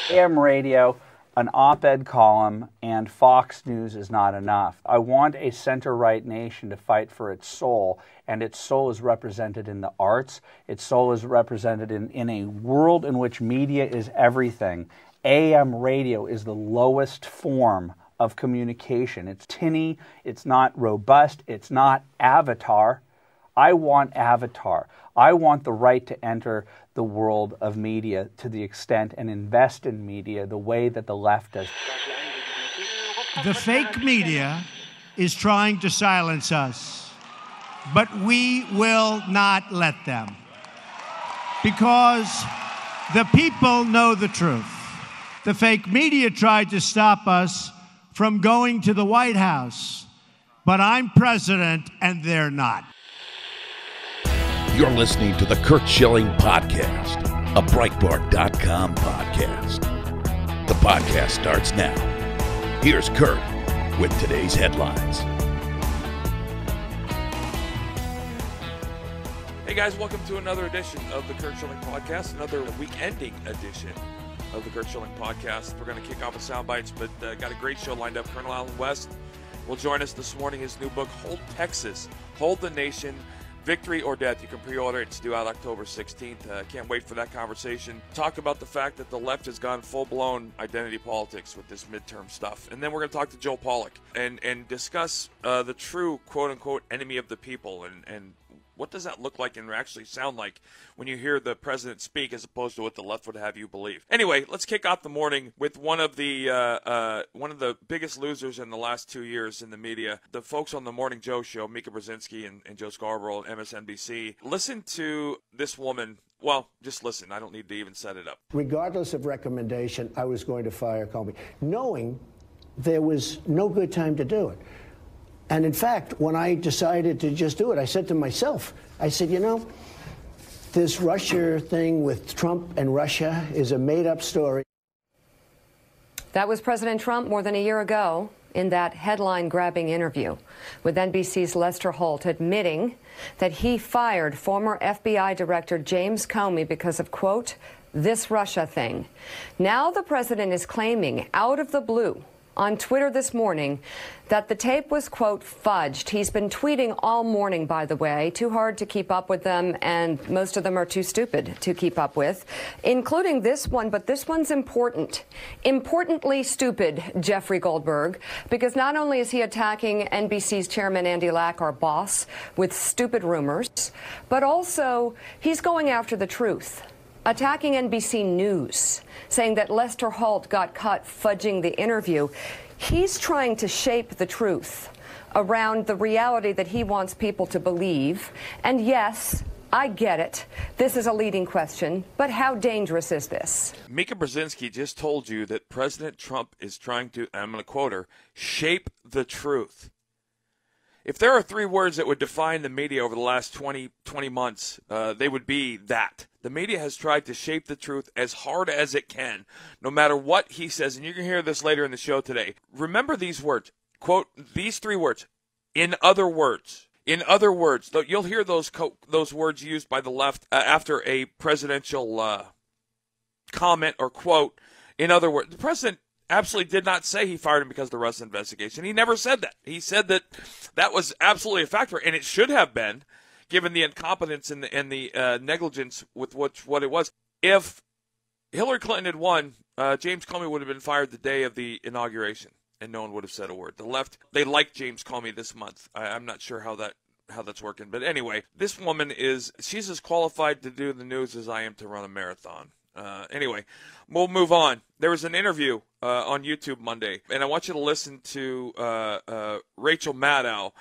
AM radio, an op-ed column, and Fox News is not enough. I want a center-right nation to fight for its soul, and its soul is represented in the arts. Its soul is represented in a world in which media is everything. AM radio is the lowest form of communication. It's tinny, it's not robust, it's not Avatar. I want Avatar. I want the right to enter the world of media to the extent and invest in media the way that the left does. The fake media is trying to silence us, but we will not let them, because the people know the truth. The fake media tried to stop us from going to the White House, but I'm president and they're not. You're listening to the Curt Schilling Podcast, a Breitbart.com podcast. The podcast starts now. Here's Curt with today's headlines. Hey guys, welcome to another edition of the Curt Schilling Podcast, another week-ending edition of the Curt Schilling Podcast. We're going to kick off with sound bites, but got a great show lined up. Colonel Alan West will join us this morning. His new book, Hold Texas, Hold the Nation, Victory or Death. You can pre-order it. It's due out October 16th. Can't wait for that conversation. Talk about the fact that the left has gone full-blown identity politics with this midterm stuff. And then we're going to talk to Joel Pollak and discuss the true quote-unquote enemy of the people and what does that look like and actually sound like when you hear the president speak as opposed to what the left would have you believe. Anyway, let's kick off the morning with one of the biggest losers in the last 2 years in the media. The folks on the Morning Joe show, Mika Brzezinski and Joe Scarborough at MSNBC. Listen to this woman. Well, just listen. I don't need to even set it up. Regardless of recommendation, I was going to fire Comey, knowing there was no good time to do it. And in fact, when I decided to just do it, I said to myself, I said, you know, this Russia thing with Trump and Russia is a made-up story. That was President Trump more than a year ago in that headline-grabbing interview with NBC's Lester Holt, admitting that he fired former FBI Director James Comey because of, quote, this Russia thing. Now the president is claiming out of the blue on Twitter this morning that the tape was, quote, fudged. He's been tweeting all morning, by the way, too hard to keep up with them, and most of them are too stupid to keep up with, including this one, but this one's important. Importantly stupid, Jeffrey Goldberg, because not only is he attacking NBC's chairman, Andy Lack, our boss, with stupid rumors, but also he's going after the truth. Attacking NBC News, saying that Lester Holt got caught fudging the interview. He's trying to shape the truth around the reality that he wants people to believe. And yes, I get it. This is a leading question, but how dangerous is this? Mika Brzezinski just told you that President Trump is trying to, and I'm going to quote her, shape the truth. If there are three words that would define the media over the last 20 months, they would be that. The media has tried to shape the truth as hard as it can, no matter what he says. And you're going to hear this later in the show today. Remember these words. Quote, these three words. In other words. In other words. You'll hear those words used by the left after a presidential comment or quote. In other words. The president absolutely did not say he fired him because of the Russia investigation. He never said that. He said that that was absolutely a factor, and it should have been, given the incompetence and the negligence with what it was. If Hillary Clinton had won, James Comey would have been fired the day of the inauguration, and no one would have said a word. The left, they like James Comey this month. I'm not sure how that's working. But anyway, this woman she's as qualified to do the news as I am to run a marathon. Anyway, we'll move on. There was an interview on YouTube Monday, and I want you to listen to Rachel Maddow,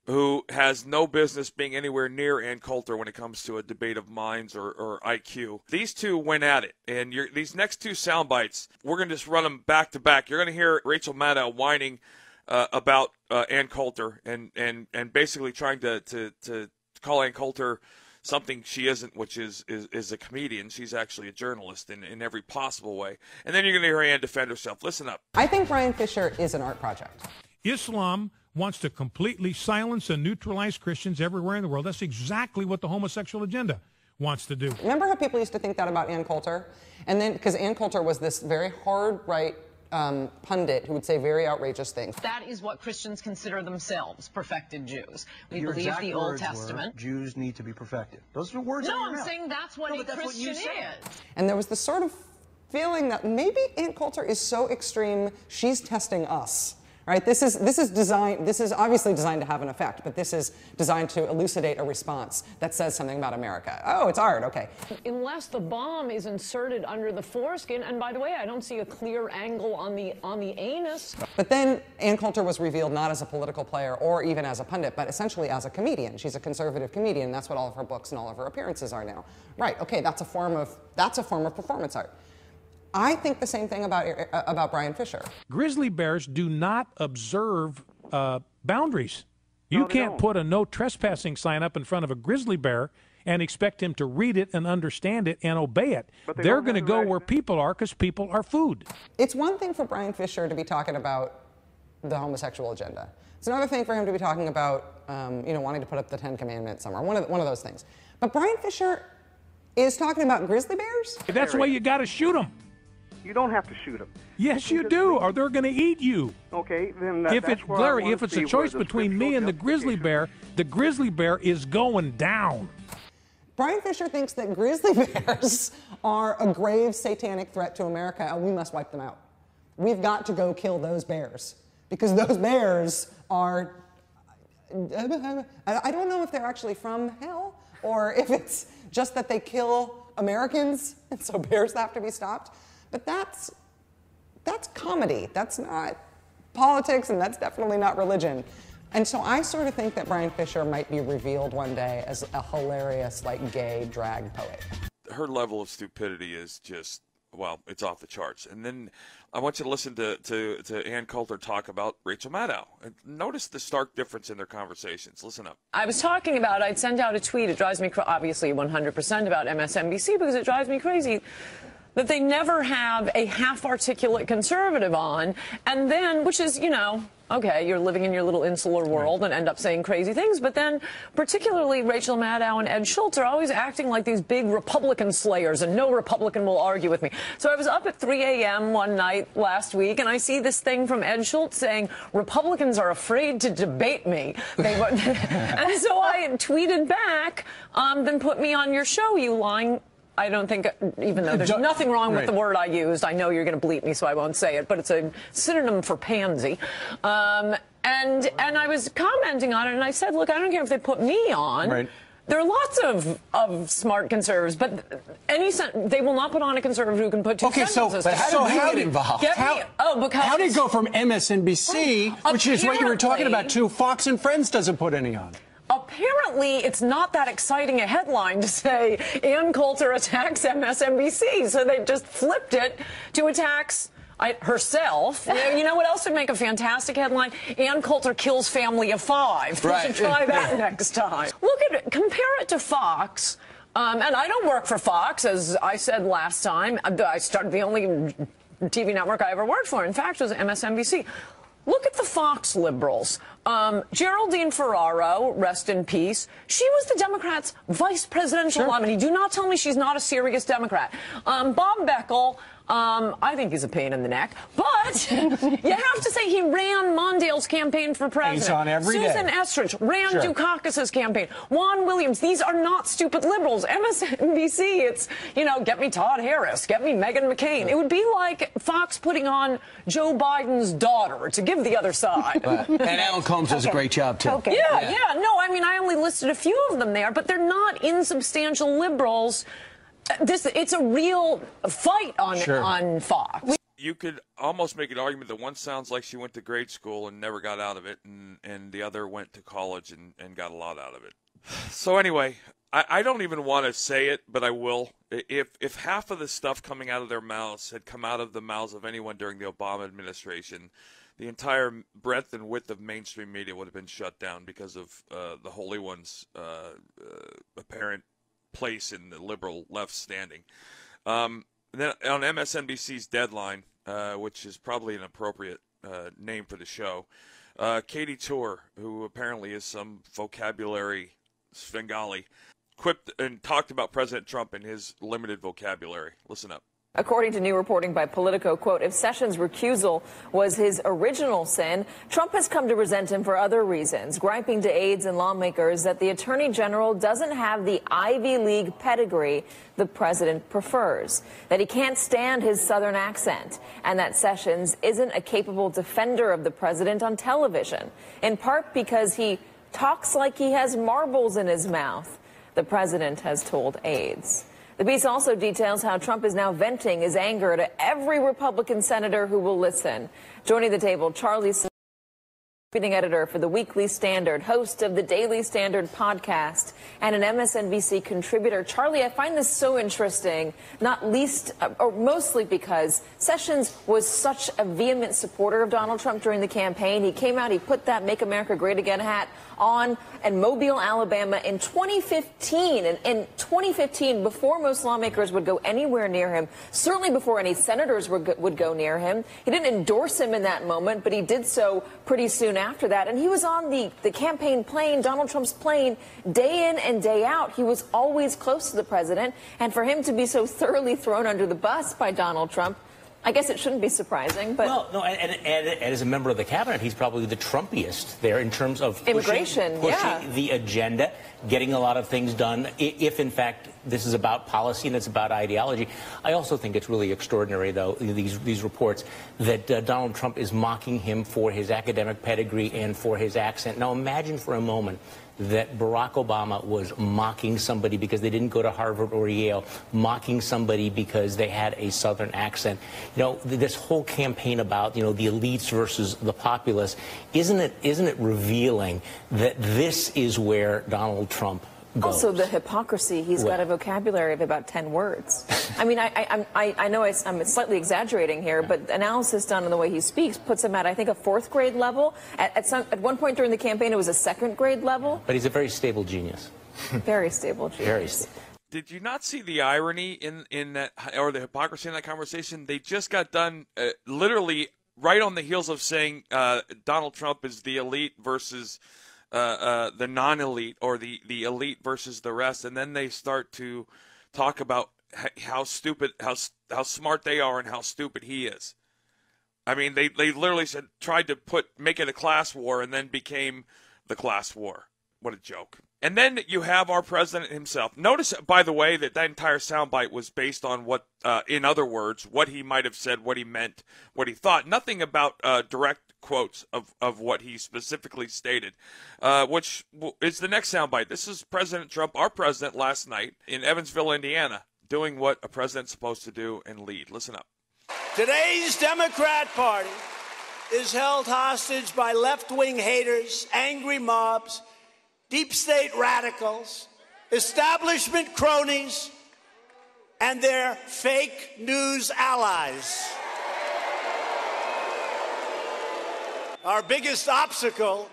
who has no business being anywhere near Ann Coulter when it comes to a debate of minds or IQ. These two went at it, and these next two sound bites, we're going to just run them back to back. You're going to hear Rachel Maddow whining about Ann Coulter and basically trying to call Ann Coulter something she isn't, which is a comedian. She's actually a journalist in every possible way. And then you're going to hear Ann defend herself. Listen up. I think Brian Fisher is an art project. Islam wants to completely silence and neutralize Christians everywhere in the world. That's exactly what the homosexual agenda. wants to do. Remember how people used to think that about Ann Coulter? And then, because Ann Coulter was this very hard right pundit who would say very outrageous things. That is what Christians consider themselves, perfected Jews. We believe the Old Testament. Jews need to be perfected. Those are words. No, I'm saying that's what a Christian is. And there was this sort of feeling that maybe Ann Coulter is so extreme, she's testing us. Right? This is obviously designed to have an effect, but this is designed to elucidate a response that says something about America. Oh, it's art, okay. Unless the bomb is inserted under the foreskin, and by the way, I don't see a clear angle on the anus. But then Ann Coulter was revealed not as a political player or even as a pundit, but essentially as a comedian. She's a conservative comedian. That's what all of her books and all of her appearances are now. Right? Okay, that's a form of performance art. I think the same thing about Brian Fisher. Grizzly bears do not observe boundaries. You can't put a no trespassing sign up in front of a grizzly bear and expect him to read it and understand it and obey it. They're going to go where people are because people are food. It's one thing for Brian Fisher to be talking about the homosexual agenda. It's another thing for him to be talking about, wanting to put up the 10 Commandments somewhere. One of those things. But Brian Fisher is talking about grizzly bears? That's why you got to shoot them. You don't have to shoot them. Yes, you do, or they're going to eat you. Okay, then if it's a choice between me and the grizzly bear is going down. Brian Fisher thinks that grizzly bears are a grave satanic threat to America, and we must wipe them out. We've got to go kill those bears, because those bears are... I don't know if they're actually from hell, or if it's just that they kill Americans, and so bears have to be stopped. But that's comedy. That's not politics, and that's definitely not religion. And so I sort of think that Brian Fisher might be revealed one day as a hilarious, gay drag poet. Her level of stupidity is just, well, it's off the charts. And then I want you to listen to Ann Coulter talk about Rachel Maddow. And notice the stark difference in their conversations. Listen up. I was talking about, I'd send out a tweet, it drives me obviously 100% about MSNBC, because it drives me crazy that they never have a half-articulate conservative on, and then, which is, okay, you're living in your little insular world and end up saying crazy things, but then particularly Rachel Maddow and Ed Schultz are always acting like these big Republican slayers, and no Republican will argue with me. So I was up at 3 a.m. one night last week, and I see this thing from Ed Schultz saying, Republicans are afraid to debate me. And so I tweeted back, then put me on your show, you lying... I don't think, even though there's nothing wrong with the word I used, I know you're going to bleep me, so I won't say it, but it's a synonym for pansy. And I was commenting on it, and I said, look, I don't care if they put me on. Right. There are lots of smart conservatives, but they will not put on a conservative who can put two sentences. But how did you get involved? How did it go from MSNBC, which is what you were talking about, to Fox and Friends doesn't put any on? Apparently, it's not that exciting a headline to say Ann Coulter attacks MSNBC, so they just flipped it to attacks herself. You know what else would make a fantastic headline? Ann Coulter kills family of 5. We should try that next time. Look at it. Compare it to Fox. And I don't work for Fox, as I said last time. I started the only TV network I ever worked for, in fact, was MSNBC. Look at the Fox liberals. Geraldine Ferraro, rest in peace. She was the Democrats' vice presidential nominee. Do not tell me she's not a serious Democrat. Bob Beckel, I think he's a pain in the neck. But you have to say he ran Mondale's campaign for president. He's on every day. Susan Estrich ran Dukakis's campaign. Juan Williams. These are not stupid liberals. MSNBC, it's, get me Todd Harris, get me Meghan McCain. It would be like Fox putting on Joe Biden's daughter to give the other side. And Alan Combs does a great job, too. Okay. Yeah. No, I only listed a few of them there, but they're not insubstantial liberals. It's a real fight on Fox. You could almost make an argument that one sounds like she went to grade school and never got out of it, and the other went to college and got a lot out of it. So anyway, I don't even want to say it, but I will. If half of the stuff coming out of their mouths had come out of the mouths of anyone during the Obama administration, the entire breadth and width of mainstream media would have been shut down because of the Holy One's apparent place in the liberal left standing. Then on MSNBC's Deadline, which is probably an appropriate name for the show, Katie Tour, who apparently is some vocabulary Svengali, quipped and talked about President Trump in his limited vocabulary. Listen up. According to new reporting by Politico, quote, if Sessions' recusal was his original sin, Trump has come to resent him for other reasons, griping to aides and lawmakers that the attorney general doesn't have the Ivy League pedigree the president prefers, that he can't stand his Southern accent, and that Sessions isn't a capable defender of the president on television, in part because he talks like he has marbles in his mouth, the president has told aides. The piece also details how Trump is now venting his anger to every Republican senator who will listen. Joining the table, Charlie, editor for the Weekly Standard, host of the Daily Standard podcast, and an MSNBC contributor. Charlie, I find this so interesting, not least or mostly because Sessions was such a vehement supporter of Donald Trump during the campaign. He came out, he put that Make America Great Again hat on in Mobile, Alabama in 2015. And in 2015, before most lawmakers would go anywhere near him, certainly before any senators would go near him, he didn't endorse him in that moment, but he did so pretty soon after that. And he was on the campaign plane, Donald Trump's plane, day in and day out. He was always close to the president. And for him to be so thoroughly thrown under the bus by Donald Trump, I guess it shouldn't be surprising. But well, no, and as a member of the cabinet, he's probably the Trumpiest there in terms of immigration, pushing the agenda, getting a lot of things done, if in fact this is about policy and it's about ideology. I also think it's really extraordinary, though, these reports that Donald Trump is mocking him for his academic pedigree and for his accent. Now, imagine for a moment that Barack Obama was mocking somebody because they didn't go to Harvard or Yale, mocking somebody because they had a Southern accent. You know, this whole campaign about, you know, the elites versus the populace, isn't it revealing that this is where Donald Trump goes? Also, the hypocrisy. He's got a vocabulary of about 10 words. I mean, I know I'm slightly exaggerating here, but analysis done on the way he speaks puts him at, I think, a 4th grade level. At one point during the campaign, it was a 2nd grade level. But he's a very stable genius. Very stable genius. Very stable. Did you not see the irony in that, or the hypocrisy in that conversation? They just got done literally right on the heels of saying Donald Trump is the elite versus the non-elite, or the elite versus the rest, and then they start to talk about how stupid, how smart they are, and how stupid he is. I mean, they literally tried to make it a class war, and then became the class war. What a joke! And then you have our president himself. Notice, by the way, that entire soundbite was based on what, in other words, what he might have said, what he meant, what he thought. Nothing about direct quotes of what he specifically stated, which is the next soundbite. This is President Trump, our president, last night in Evansville, Indiana, doing what a president's supposed to do and lead. Listen up. Today's Democrat Party is held hostage by left-wing haters, angry mobs, deep state radicals, establishment cronies, and their fake news allies. Our biggest obstacle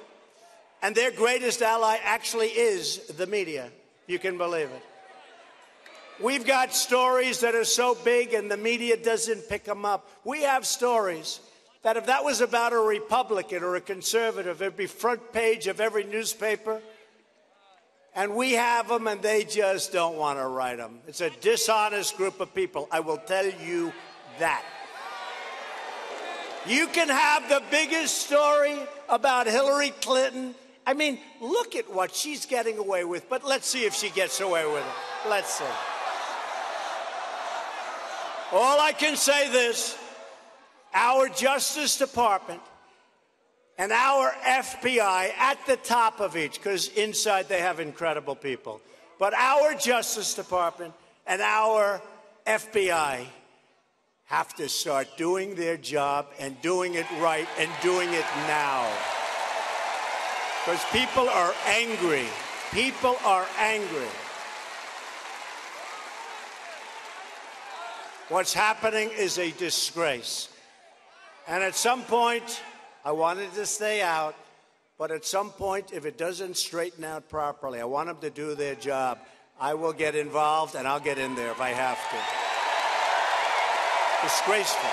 and their greatest ally actually is the media. You can believe it. We've got stories that are so big and the media doesn't pick them up. We have stories that if that was about a Republican or a conservative, it'd be front page of every newspaper. And we have them, and they just don't want to write them. It's a dishonest group of people. I will tell you that. You can have the biggest story about Hillary Clinton. I mean, look at what she's getting away with, but let's see if she gets away with it. Let's see. All I can say this, our Justice Department and our FBI at the top of each, because inside they have incredible people, but our Justice Department and our FBI have to start doing their job and doing it right and doing it now. Because people are angry. People are angry. What's happening is a disgrace. And at some point, I wanted to stay out, but at some point, if it doesn't straighten out properly, I want them to do their job. I will get involved, and I'll get in there if I have to. Disgraceful.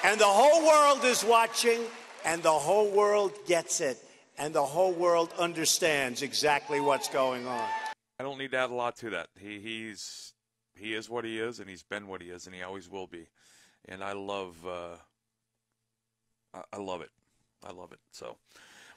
And the whole world is watching, and the whole world gets it. and the whole world understands exactly what's going on. I don't need to add a lot to that. He is what he is, and he's been what he is, and he always will be. And I love it. I love it. So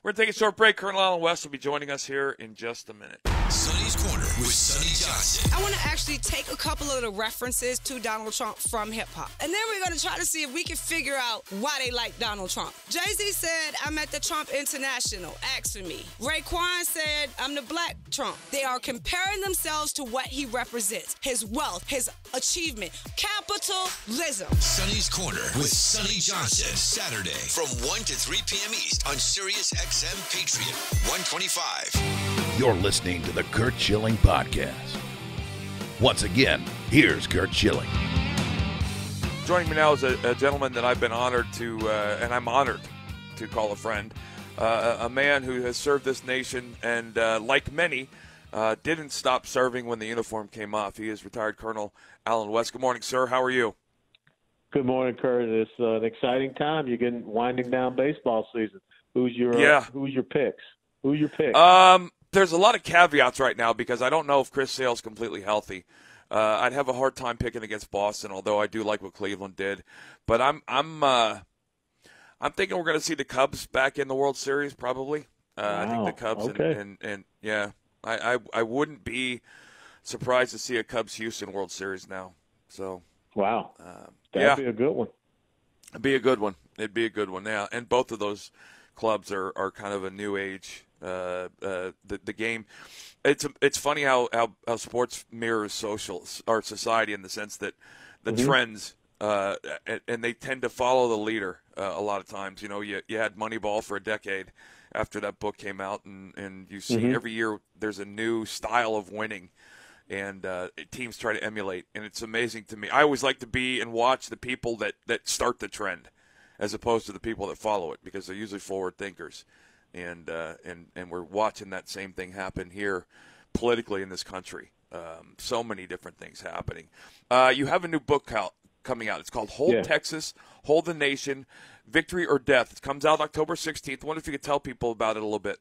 we're going to take a short break. Colonel Alan West will be joining us here in just a minute. Sonny's Corner with Sonny Johnson. I want to actually take a couple of the references to Donald Trump from hip-hop. And then we're going to try to see if we can figure out why they like Donald Trump. Jay-Z said, I'm at the Trump International. Ask for me. Raekwon said, I'm the black Trump. They are comparing themselves to what he represents. His wealth, his achievement. Capitalism. Sonny's Corner with Sonny Johnson. Saturday from 1 to 3 p.m. East on Sirius XM Patriot 125. You're listening to the Curt Schilling Podcast. Once again, here's Curt Schilling. Joining me now is a gentleman that I've been honored to, and I'm honored to call a friend, a man who has served this nation and, like many, didn't stop serving when the uniform came off. He is retired Colonel Alan West. Good morning, sir. How are you? Good morning, Curt. It's an exciting time. You're getting winding down baseball season. Who's your picks? Who's your pick? There's a lot of caveats right now because I don't know if Chris Sale's completely healthy. I'd have a hard time picking against Boston, although I do like what Cleveland did. But I'm thinking we're going to see the Cubs back in the World Series probably. Wow. I think the Cubs and yeah, I wouldn't be surprised to see a Cubs-Houston World Series now. So wow, that'd be a good one. It'd be a good one. Yeah, and both of those clubs are kind of a new age. The game, it's funny how sports mirrors society in the sense that the trends and they tend to follow the leader a lot of times. You know, you had Moneyball for a decade after that book came out, and you see every year there's a new style of winning, and teams try to emulate, and it's amazing to me. I always like to be and watch the people that start the trend, as opposed to the people that follow it, because they're usually forward thinkers. And we're watching that same thing happen here politically in this country. So many different things happening. You have a new book coming out. It's called Hold Texas, Hold the Nation, Victory or Death. It comes out October 16th. I wonder if you could tell people about it a little bit.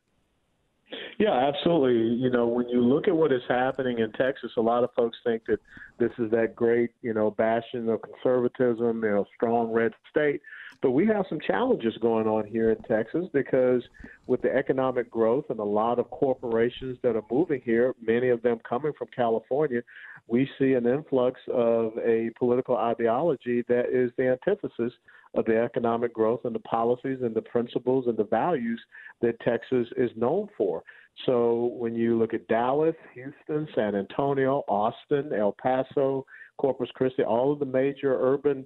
Yeah, absolutely. You know, when you look at what is happening in Texas, a lot of folks think that this is that great, bastion of conservatism, strong red state. But we have some challenges going on here in Texas because with the economic growth and a lot of corporations that are moving here, many of them coming from California, we see an influx of a political ideology that is the antithesis of the economic growth and the policies and the principles and the values that Texas is known for. So when you look at Dallas, Houston, San Antonio, Austin, El Paso, Corpus Christi, all of the major urban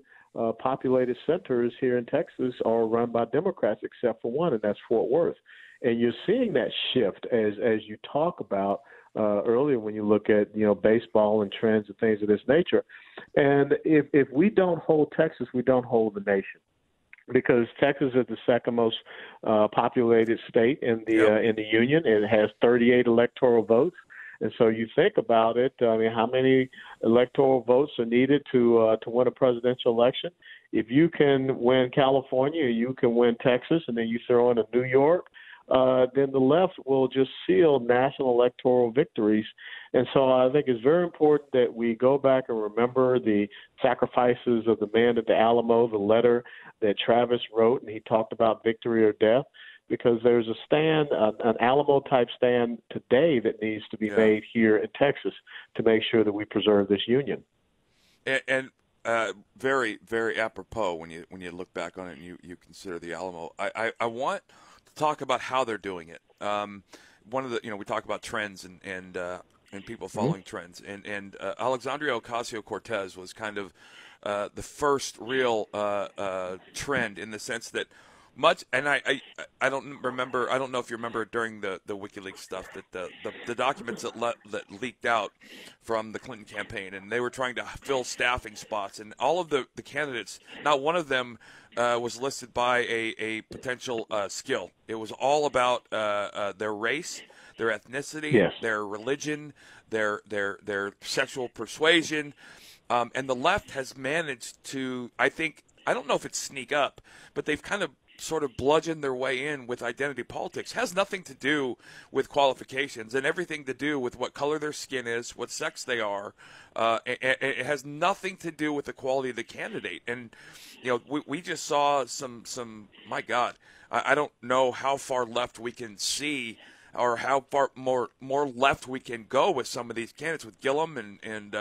populated centers here in Texas are run by Democrats except for one, and that's Fort Worth. And you're seeing that shift as you talk about earlier when you look at baseball and trends and things of this nature. And if we don't hold Texas, we don't hold the nation, because Texas is the second most populated state in the union. It has 38 electoral votes. And so you think about it, I mean, how many electoral votes are needed to win a presidential election? If you can win California, you can win Texas, and then you throw in a New York, then the left will just seal national electoral victories. And so I think it's very important that we go back and remember the sacrifices of the man at the Alamo, the letter that Travis wrote, and he talked about victory or death. Because there's a stand, an Alamo-type stand today that needs to be made here in Texas to make sure that we preserve this union. And very, very apropos when you look back on it and you consider the Alamo. I want to talk about how they're doing it. One of the we talk about trends and people following trends, and Alexandria Ocasio-Cortez was kind of the first real trend in the sense that. And I don't remember. I don't know if you remember during the WikiLeaks stuff that the documents that leaked out from the Clinton campaign, and they were trying to fill staffing spots, and all of the candidates, not one of them was listed by a potential skill. It was all about their race, their ethnicity, their religion, their sexual persuasion, and the left has managed to, I don't know if it's sneak up, but they've kind of sort of bludgeon their way in with identity politics has nothing to do with qualifications and everything to do with what color their skin is, what sex they are. It has nothing to do with the quality of the candidate. And, we just saw some my God, I don't know how far left we can see or how far more left we can go with some of these candidates, with Gillum and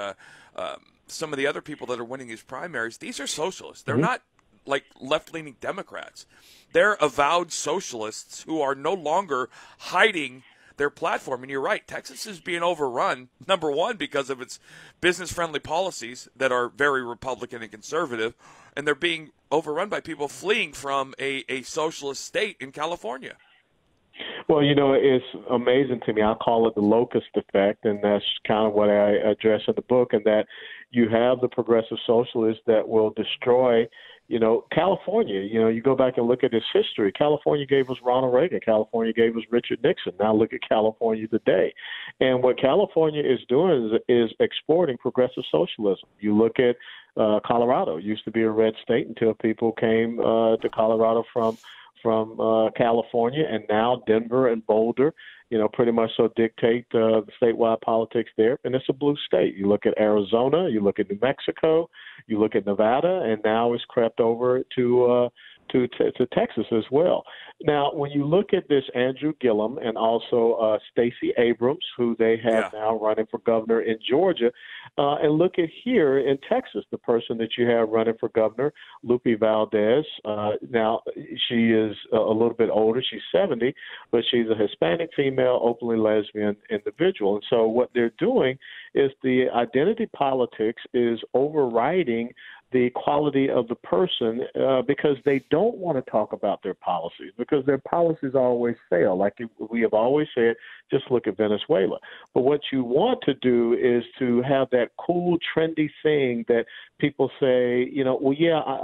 some of the other people that are winning these primaries. These are socialists. They're not like left-leaning Democrats. They're avowed socialists who are no longer hiding their platform. And you're right, Texas is being overrun, number one, because of its business-friendly policies that are very Republican and conservative, and they're being overrun by people fleeing from a socialist state in California. Well, it's amazing to me. I call it the locust effect, and that's kind of what I address in the book, and that you have the progressive socialists that will destroy California. You go back and look at its history. California gave us Ronald Reagan. California gave us Richard Nixon. Now look at California today. And what California is doing is exporting progressive socialism. You look at Colorado. It used to be a red state until people came to Colorado from California, and now Denver and Boulder, pretty much so dictate the statewide politics there. And it's a blue state. You look at Arizona, you look at New Mexico, you look at Nevada, and now it's crept over to Texas as well. Now, when you look at this Andrew Gillum and also Stacey Abrams, who they have now running for governor in Georgia, and look at here in Texas, the person that you have running for governor, Lupe Valdez. Now, she is a little bit older. She's 70, but she's a Hispanic female, openly lesbian individual. And so what they're doing is the identity politics is overriding the quality of the person because they don't want to talk about their policies, because their policies always fail. Like we have always said, just look at Venezuela. But what you want to do is to have that cool, trendy thing that people say,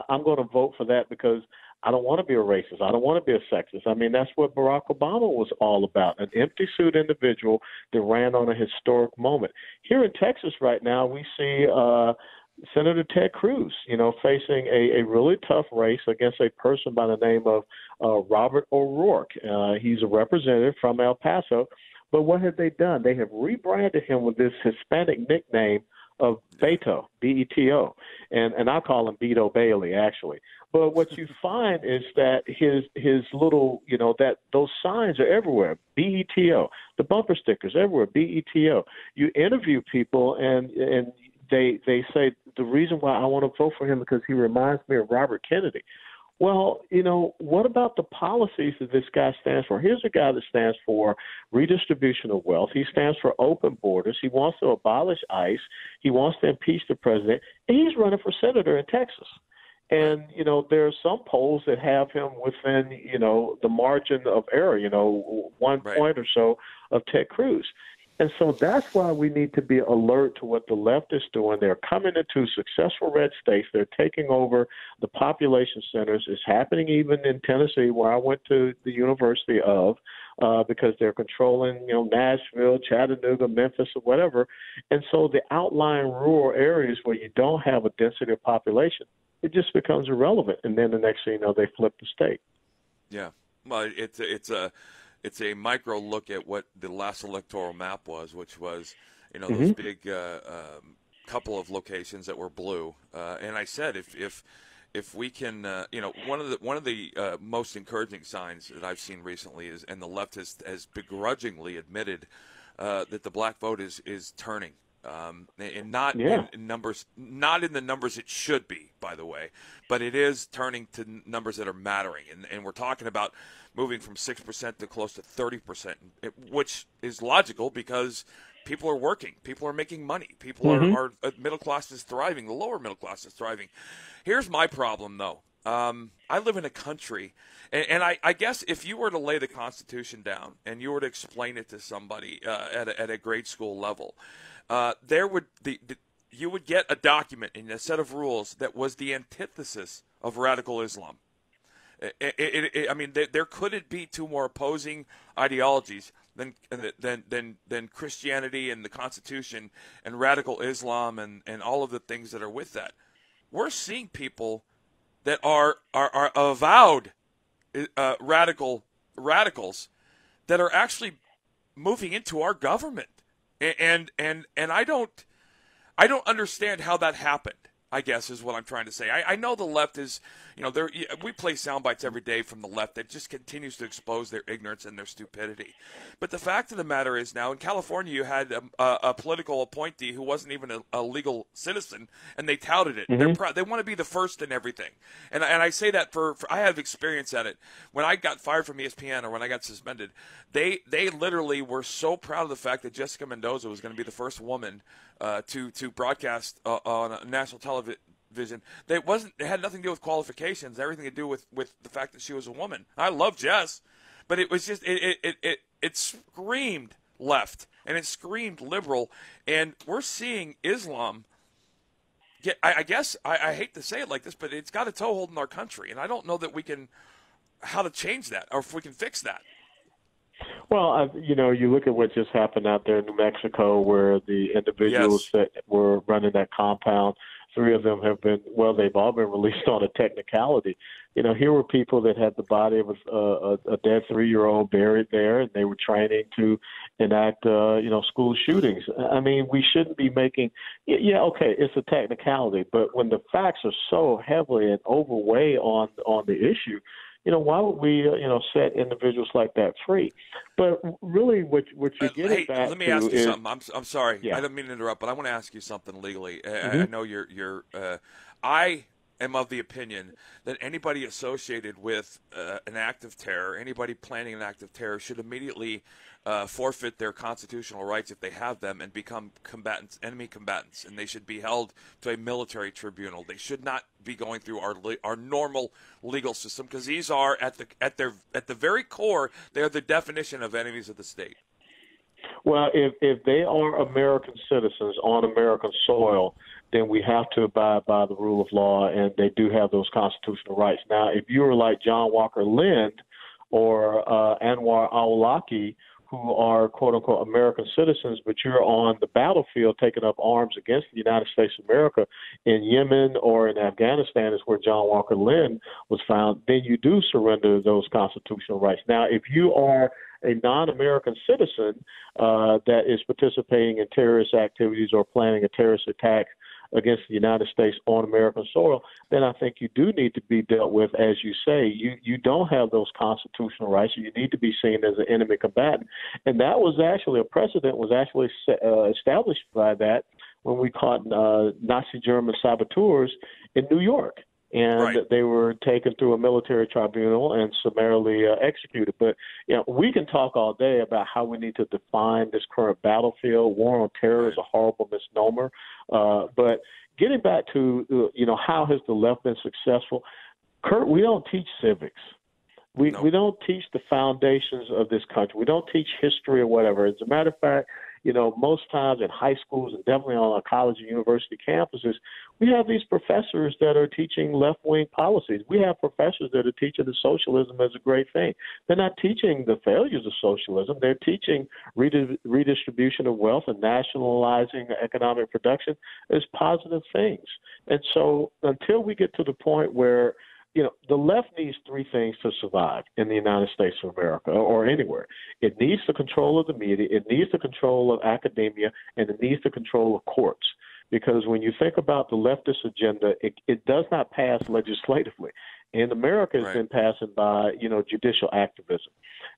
I'm going to vote for that because I don't want to be a racist. I don't want to be a sexist. I mean, that's what Barack Obama was all about, an empty suit individual that ran on a historic moment. Here in Texas right now, we see Senator Ted Cruz, facing a really tough race against a person by the name of Robert O'Rourke. He's a representative from El Paso. But what have they done? They have rebranded him with this Hispanic nickname of Beto, B-E-T-O. And I call him Beto Bailey, actually. But what you find is that his little, that those signs are everywhere, B-E-T-O. The bumper stickers everywhere, B-E-T-O. You interview people and they say the reason why I want to vote for him because he reminds me of Robert Kennedy. Well, what about the policies that this guy stands for? Here's a guy that stands for redistribution of wealth. He stands for open borders. He wants to abolish ICE. He wants to impeach the president. And he's running for senator in Texas. And, there are some polls that have him within, the margin of error, 1 point or so of Ted Cruz. And so that's why we need to be alert to what the left is doing. They're coming into successful red states. They're taking over the population centers. It's happening even in Tennessee, where I went to the University of, because they're controlling, Nashville, Chattanooga, Memphis, or whatever. And so the outlying rural areas where you don't have a density of population, it just becomes irrelevant. And then the next thing you know, they flip the state. Yeah. Well, it's a micro look at what the last electoral map was, which was, those big couple of locations that were blue. And I said, if we can, one of the most encouraging signs that I've seen recently is, and the left has begrudgingly admitted that the black vote is turning. And not in numbers, not in the numbers it should be, by the way, but it is turning to numbers that are mattering. And we're talking about moving from 6% to close to 30%, which is logical because people are working, people are making money, people are middle class is thriving, the lower middle class is thriving. Here's my problem, though. I live in a country, and I guess if you were to lay the Constitution down and you were to explain it to somebody at a grade school level, you would get a document in a set of rules that was the antithesis of radical Islam. I mean, there couldn't be two more opposing ideologies than Christianity and the Constitution and radical Islam and all of the things that are with that. We're seeing people that are avowed radicals that are actually moving into our government, and I don't understand how that happened, I guess, is what I'm trying to say. I know the left is, we play sound bites every day from the left that just continues to expose their ignorance and their stupidity. But the fact of the matter is, now in California, you had a political appointee who wasn't even a legal citizen, and they touted it. Mm-hmm. They want to be the first in everything. And I say that for I have experience at it. When I got fired from ESPN, or when I got suspended, they literally were so proud of the fact that Jessica Mendoza was going to be the first woman to broadcast on national television. It had nothing to do with qualifications, everything to do with the fact that she was a woman. I love Jess, but it was just it screamed left and it screamed liberal, and we're seeing Islam get. I guess I hate to say it like this, but it's got a toehold in our country, and I don't know that we can how to change that or if we can fix that. Well, you look at what just happened out there in New Mexico, where the individuals that were running that compound, 3 of them have been, they've all been released on a technicality. Here were people that had the body of a dead 3-year-old buried there, and they were training to enact, school shootings. I mean, we shouldn't be making, it's a technicality, but when the facts are so heavily and overweigh on the issue, why would we, set individuals like that free? But really, what you're getting back to is... Let me ask you something. I'm sorry. Yeah. I don't mean to interrupt, but I want to ask you something legally. Mm-hmm. I know you're I am of the opinion that anybody associated with an act of terror, anybody planning an act of terror, should immediately forfeit their constitutional rights if they have them and become enemy combatants, and they should be held to a military tribunal. They should not be going through our normal legal system, because these are at the very core, they're the definition of enemies of the state. Well, if they are American citizens on American soil, then we have to abide by the rule of law, and they do have those constitutional rights. Now, if you were like John Walker Lind or Anwar al-Awlaki, who are, quote-unquote, American citizens, but you're on the battlefield taking up arms against the United States of America in Yemen or in Afghanistan, is where John Walker Lind was found, then you do surrender those constitutional rights. Now, if you are a non-American citizen that is participating in terrorist activities or planning a terrorist attack against the United States on American soil, then I think you do need to be dealt with, as you say. You don't have those constitutional rights. You need to be seen as an enemy combatant. And that was actually, a precedent was actually established by that when we caught Nazi German saboteurs in New York. And they were taken through a military tribunal and summarily executed. But, we can talk all day about how we need to define this current battlefield. War on terror is a horrible misnomer. But getting back to, how has the left been successful? Curt, we don't teach civics. We don't teach the foundations of this country. We don't teach history or whatever. As a matter of fact, most times in high schools and definitely on our college and university campuses, we have these professors that are teaching left-wing policies. We have professors that are teaching that socialism is a great thing. They're not teaching the failures of socialism. They're teaching redistribution of wealth and nationalizing economic production as positive things. And so until we get to the point where the left needs 3 things to survive in the United States of America or anywhere. It needs the control of the media, it needs the control of academia, and it needs the control of courts. Because when you think about the leftist agenda, it does not pass legislatively. In America, it's been passing by, judicial activism.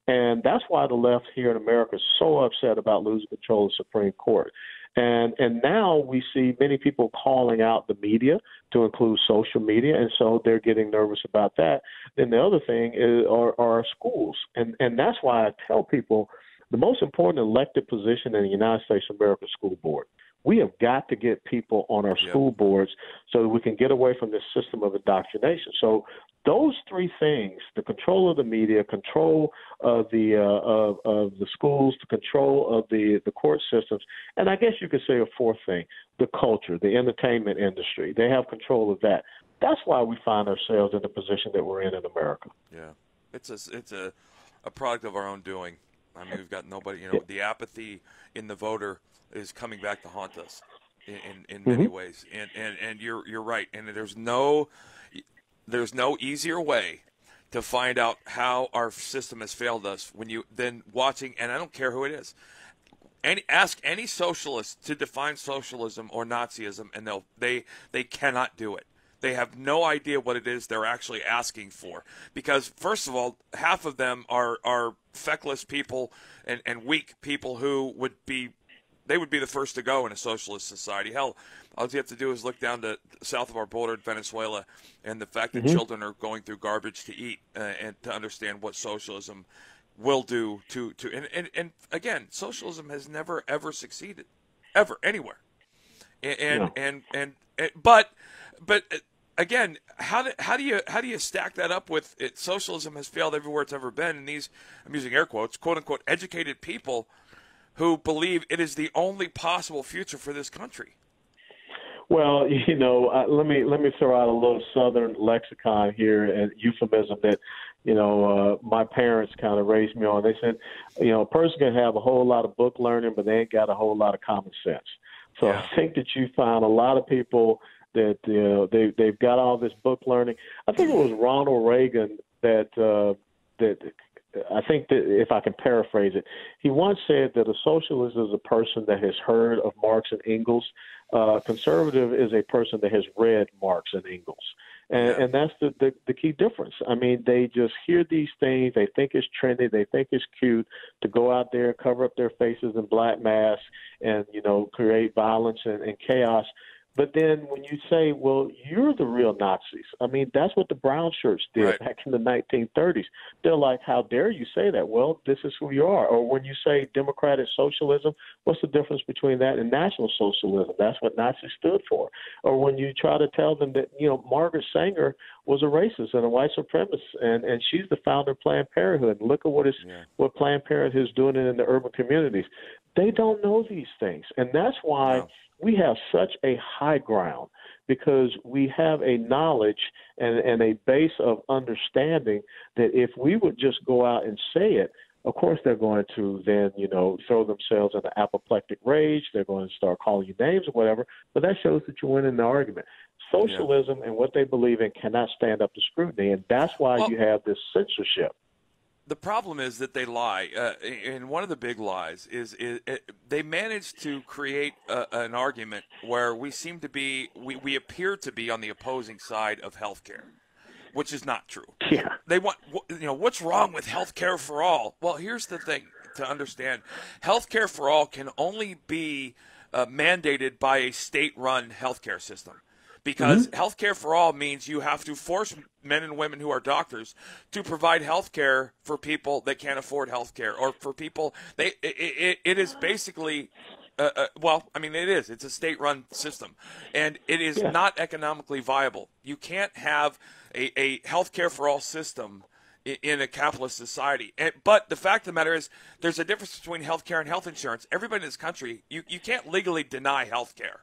And that's why the left here in America is so upset about losing control of the Supreme Court. And now we see many people calling out the media to include social media, and so they're getting nervous about that. Then the other thing are our schools. And that's why I tell people the most important elected position in the United States of America is school board. We have got to get people on our school boards so that we can get away from this system of indoctrination. So those 3 things, the control of the media, control of the schools, the control of the court systems, and I guess you could say a 4th thing, the culture, the entertainment industry. They have control of that. That's why we find ourselves in the position that we're in America. Yeah. It's a product of our own doing. I mean, we've got nobody, the apathy in the voter is coming back to haunt us in many ways. And you're right. And there's no easier way to find out how our system has failed us. When you then watching, and I don't care who it is, ask any socialist to define socialism or Nazism, and they cannot do it. They have no idea what it is they're actually asking for. Because, first of all, half of them are feckless people and weak people who would be the first to go in a socialist society. Hell, all you have to do is look down to south of our border in Venezuela and the fact that children are going through garbage to eat and to understand what socialism will do to and again, socialism has never ever succeeded, ever, anywhere. But again, how do you stack that up with it? Socialism has failed everywhere it's ever been, and these, I'm using air quotes, quote unquote, educated people who believe it is the only possible future for this country. Well, let me throw out a little Southern lexicon here and euphemism that, my parents kind of raised me on. They said, a person can have a whole lot of book learning, but they ain't got a whole lot of common sense. So I think that you find a lot of people that they've got all this book learning. I think it was Ronald Reagan that I think that, if I can paraphrase it, he once said that a socialist is a person that has heard of Marx and Engels. Conservative is a person that has read Marx and Engels. And that's the key difference. I mean, they just hear these things. They think it's trendy. They think it's cute to go out there, cover up their faces in black masks and, create violence and chaos. But then when you say, well, you're the real Nazis, I mean, that's what the brown shirts did back in the 1930s. They're like, how dare you say that? Well, this is who you are. Or when you say democratic socialism, what's the difference between that and National Socialism? That's what Nazis stood for. Or when you try to tell them that, Margaret Sanger was a racist and a white supremacist, and she's the founder of Planned Parenthood. Look at what Planned Parenthood is doing in the urban communities. They don't know these things, and that's why we have such a high ground, because we have a knowledge and a base of understanding that if we would just go out and say it, of course they're going to then, throw themselves in an apoplectic rage. They're going to start calling you names or whatever, but that shows that you win in the argument. Socialism and what they believe in cannot stand up to scrutiny, and that's why you have this censorship. The problem is that they lie, and one of the big lies is they managed to create an argument where we seem to be, we appear to be on the opposing side of healthcare, which is not true. Yeah. They want, what's wrong with healthcare for all? Well, here's the thing to understand: healthcare for all can only be mandated by a state-run healthcare system. Because healthcare for all means you have to force men and women who are doctors to provide healthcare for people that can't afford healthcare, or for people it is basically it is. It's a state-run system, and it is not economically viable. You can't have a healthcare for all system in a capitalist society. But the fact of the matter is, there's a difference between healthcare and health insurance. Everybody in this country, you can't legally deny healthcare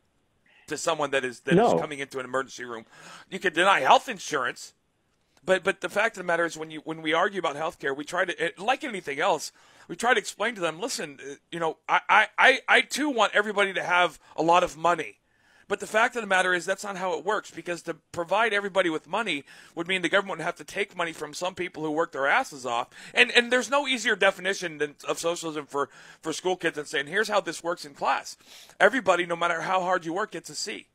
to someone that is coming into an emergency room. You can deny health insurance, but the fact of the matter is, when we argue about health care, we try to, like anything else, we try to explain to them, listen, I too want everybody to have a lot of money. But the fact of the matter is, that's not how it works, because to provide everybody with money would mean the government would have to take money from some people who work their asses off. And there's no easier definition of socialism for school kids than saying, here's how this works in class. Everybody, no matter how hard you work, gets a C.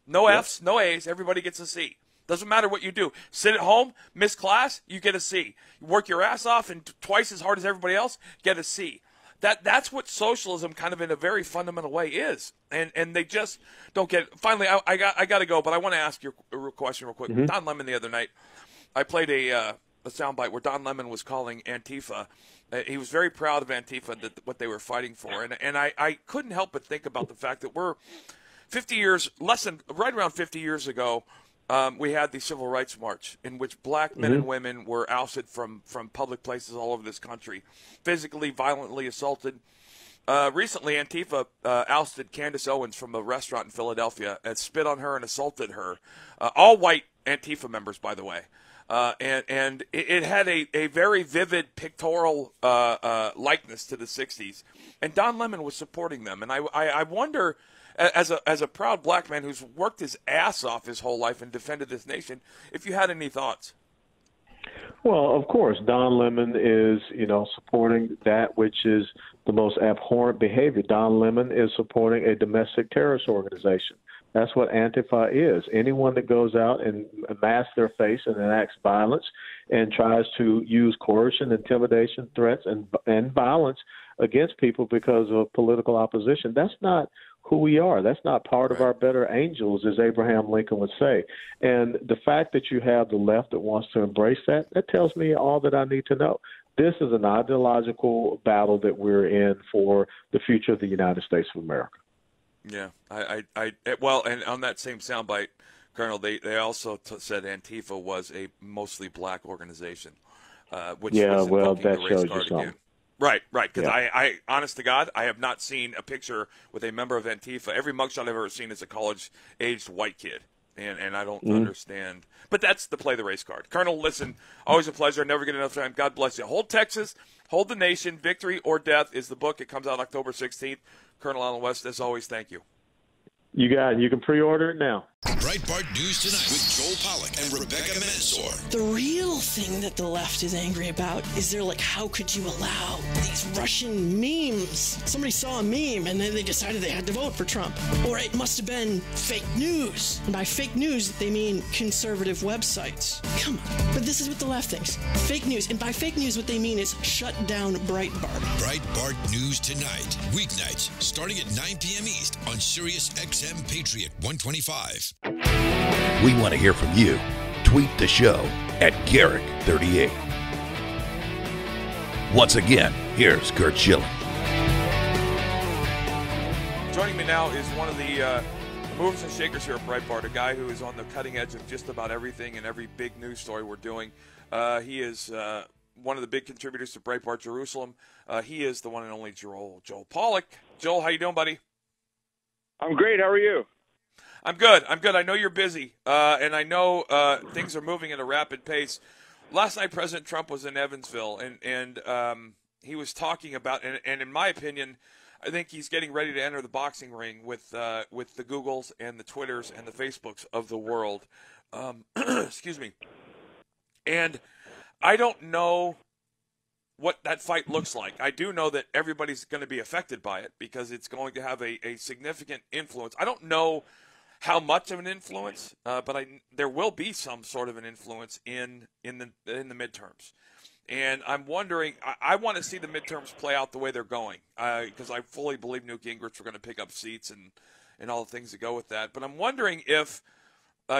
No Fs, no As, everybody gets a C. Doesn't matter what you do. Sit at home, miss class, you get a C. You work your ass off and twice as hard as everybody else, get a C. That's what socialism kind of in a very fundamental way is. And they just don't get it. Finally, I got to go, but I want to ask you a question real quick. Don Lemon the other night, I played a soundbite where Don Lemon was calling Antifa. He was very proud of Antifa, what they were fighting for. And I couldn't help but think about the fact that we're 50 years, right around 50 years ago, we had the Civil Rights March, in which black men and women were ousted from public places all over this country, physically, violently assaulted. Recently, Antifa ousted Candace Owens from a restaurant in Philadelphia and spit on her and assaulted her. All white Antifa members, by the way. And it had a very vivid pictorial likeness to the 60s. And Don Lemon was supporting them. And I wonder, as a proud black man who's worked his ass off his whole life and defended this nation, if you had any thoughts. Well, of course, Don Lemon is, supporting that which is the most abhorrent behavior. Don Lemon is supporting a domestic terrorist organization. That's what Antifa is. Anyone that goes out and masks their face and enacts violence and tries to use coercion, intimidation, threats, and violence against people because of political opposition, that's not who we are. That's not part of our better angels, as Abraham Lincoln would say. And the fact that you have the left that wants to embrace that tells me all that I need to know. This is an ideological battle that we're in for the future of the United States of America. Yeah, well, and on that same soundbite, Colonel, they also said Antifa was a mostly black organization, which was that the race shows you card something. again. Right, because Yeah. I, honest to God, I have not seen a picture with a member of Antifa. Every mugshot I've ever seen is a college-aged white kid, and I don't understand. But that's the play the race card. Colonel, listen, always a pleasure. Never get enough time. God bless you. Hold Texas, hold the nation. Victory or Death is the book. It comes out October 16th. Colonel Allen West, as always, thank you. You got it. You can pre-order it now. Breitbart News Tonight with Joel Pollak and Rebecca Mansour. The real thing that the left is angry about is they're like, how could you allow these Russian memes? Somebody saw a meme and then they decided they had to vote for Trump. Or it must have been fake news. And by fake news, they mean conservative websites. Come on. But this is what the left thinks. Fake news. And by fake news, what they mean is shut down Breitbart. Breitbart News Tonight. Weeknights starting at 9 p.m. East on Sirius XM Patriot 125. We want to hear from you. Tweet the show at Garrick38. Once again, here's Curt Schilling. Joining me now is one of the movers and shakers here at Breitbart, a guy who is on the cutting edge of just about everything and every big news story we're doing. He is one of the big contributors to Breitbart Jerusalem. He is the one and only Joel Pollak. Joel, how you doing, buddy? I'm great. How are you? I'm good. I know you're busy, and I know things are moving at a rapid pace. Last night, President Trump was in Evansville, and he was talking about, and in my opinion, I think he's getting ready to enter the boxing ring with the Googles and the Twitters and the Facebooks of the world. Excuse me. And I don't know what that fight looks like. I do know that everybody's going to be affected by it because it's going to have a significant influence. I don't know how much of an influence, but there will be some sort of an influence in the midterms. And I'm wondering, I want to see the midterms play out the way they're going because I fully believe Newt Gingrich are going to pick up seats and all the things that go with that. But I'm wondering if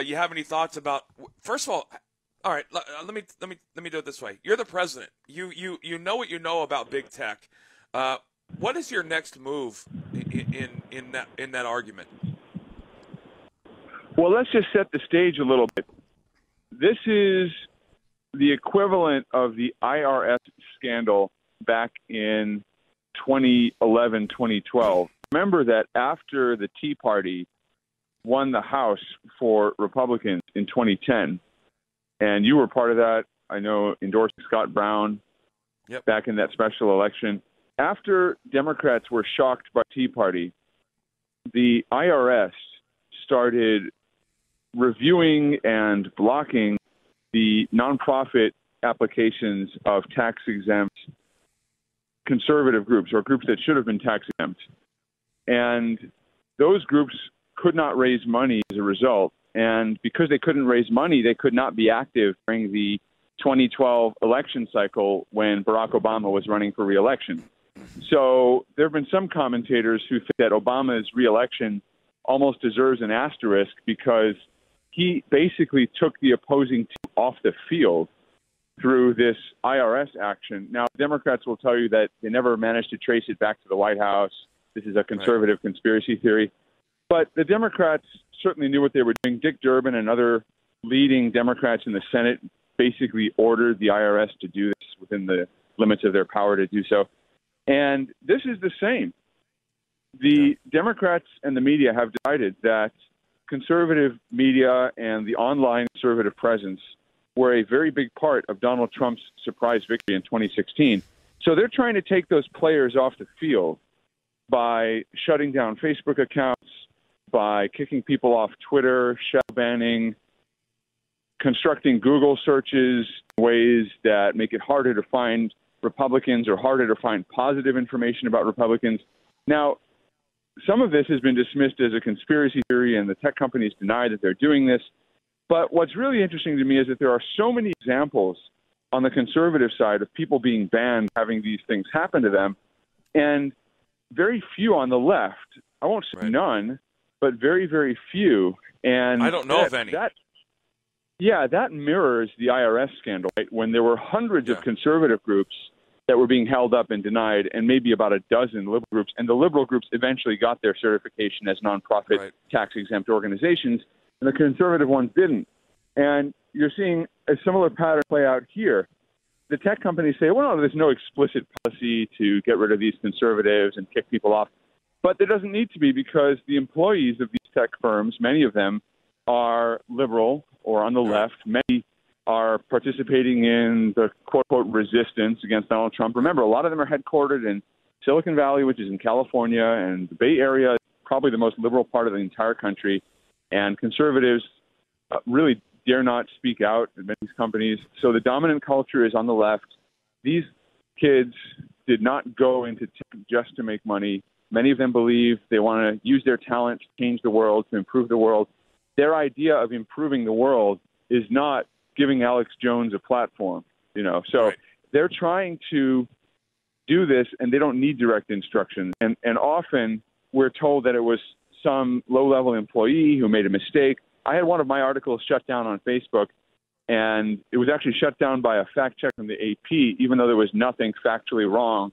you have any thoughts about, first of all right, let me do it this way. You're the president. You know what you know about big tech. What is your next move in that argument? Well, let's just set the stage a little bit. This is the equivalent of the IRS scandal back in 2011, 2012. Remember that after the Tea Party won the House for Republicans in 2010, and you were part of that, I know, endorsing Scott Brown back in that special election. After Democrats were shocked by Tea Party, the IRS started reviewing and blocking the nonprofit applications of tax-exempt conservative groups or groups that should have been tax-exempt. And those groups could not raise money as a result. And because they couldn't raise money, they could not be active during the 2012 election cycle when Barack Obama was running for re-election. So there have been some commentators who think that Obama's re-election almost deserves an asterisk because he basically took the opposing team off the field through this IRS action. Now, Democrats will tell you that they never managed to trace it back to the White House. This is a conservative conspiracy theory. But the Democrats certainly knew what they were doing. Dick Durbin and other leading Democrats in the Senate basically ordered the IRS to do this within the limits of their power to do so. And this is the same. The Democrats and the media have decided that conservative media and the online conservative presence were a very big part of Donald Trump's surprise victory in 2016. So they're trying to take those players off the field by shutting down Facebook accounts, by kicking people off Twitter, shadow banning, constructing Google searches in ways that make it harder to find Republicans or harder to find positive information about Republicans. Now, some of this has been dismissed as a conspiracy theory, and the tech companies deny that they're doing this. But what's really interesting to me is that there are so many examples on the conservative side of people being banned, having these things happen to them, and very few on the left. I won't say none, but very, very few. And I don't know of any. That mirrors the IRS scandal, right? When there were hundreds of conservative groups that were being held up and denied, and maybe about a dozen liberal groups. And the liberal groups eventually got their certification as nonprofit tax-exempt organizations, and the conservative ones didn't. And you're seeing a similar pattern play out here. The tech companies say, well, no, there's no explicit policy to get rid of these conservatives and kick people off. But there doesn't need to be, because the employees of these tech firms, many of them are liberal or on the left. Many are participating in the quote-unquote resistance against Donald Trump. Remember, a lot of them are headquartered in Silicon Valley, which is in California, and the Bay Area is probably the most liberal part of the entire country. And conservatives really dare not speak out at many companies. So the dominant culture is on the left. These kids did not go into tech just to make money. Many of them believe they want to use their talent to change the world, to improve the world. Their idea of improving the world is not giving Alex Jones a platform, So they're trying to do this, and they don't need direct instructions. And often we're told that it was some low-level employee who made a mistake. I had one of my articles shut down on Facebook, and it was actually shut down by a fact check from the AP, even though there was nothing factually wrong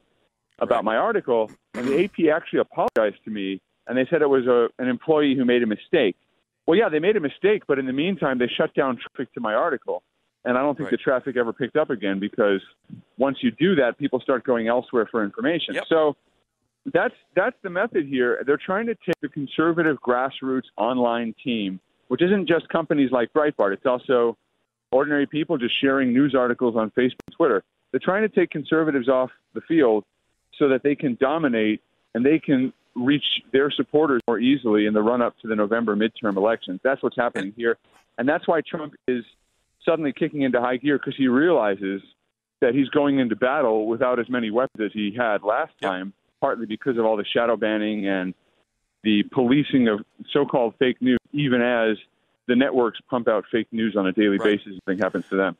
about my article. And the AP actually apologized to me, and they said it was an employee who made a mistake. Well, yeah, they made a mistake, but in the meantime, they shut down traffic to my article. And I don't think the traffic ever picked up again, because once you do that, people start going elsewhere for information. So that's the method here. They're trying to take the conservative grassroots online team, which isn't just companies like Breitbart. It's also ordinary people just sharing news articles on Facebook and Twitter. They're trying to take conservatives off the field so that they can dominate and they can reach their supporters more easily in the run-up to the November midterm elections. That's what's happening here. And that's why Trump is suddenly kicking into high gear, because he realizes that he's going into battle without as many weapons as he had last time, partly because of all the shadow banning and the policing of so-called fake news, even as the networks pump out fake news on a daily basis. Something happens to them.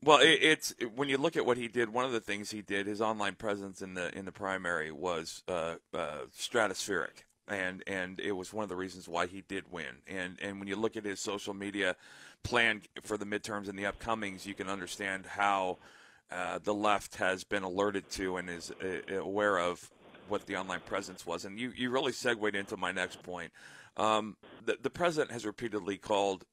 Well, it's when you look at what he did. One of the things he did, his online presence in the primary was stratospheric, and it was one of the reasons why he did win. And when you look at his social media plan for the midterms and the upcomings, you can understand how the left has been alerted to and is aware of what the online presence was. And you really segued into my next point. The president has repeatedly called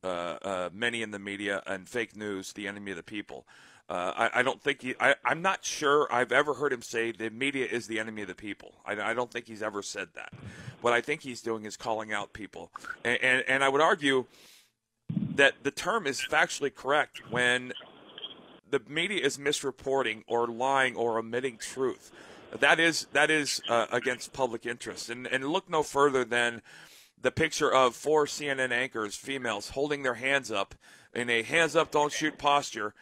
many in the media and fake news the enemy of the people. I don't think I'm not sure I've ever heard him say the media is the enemy of the people. I don't think he's ever said that. What I think he's doing is calling out people. And I would argue that the term is factually correct when the media is misreporting or lying or omitting truth. That is against public interest. And look no further than the picture of 4 CNN anchors, females, holding their hands up in a hands up, don't shoot posture,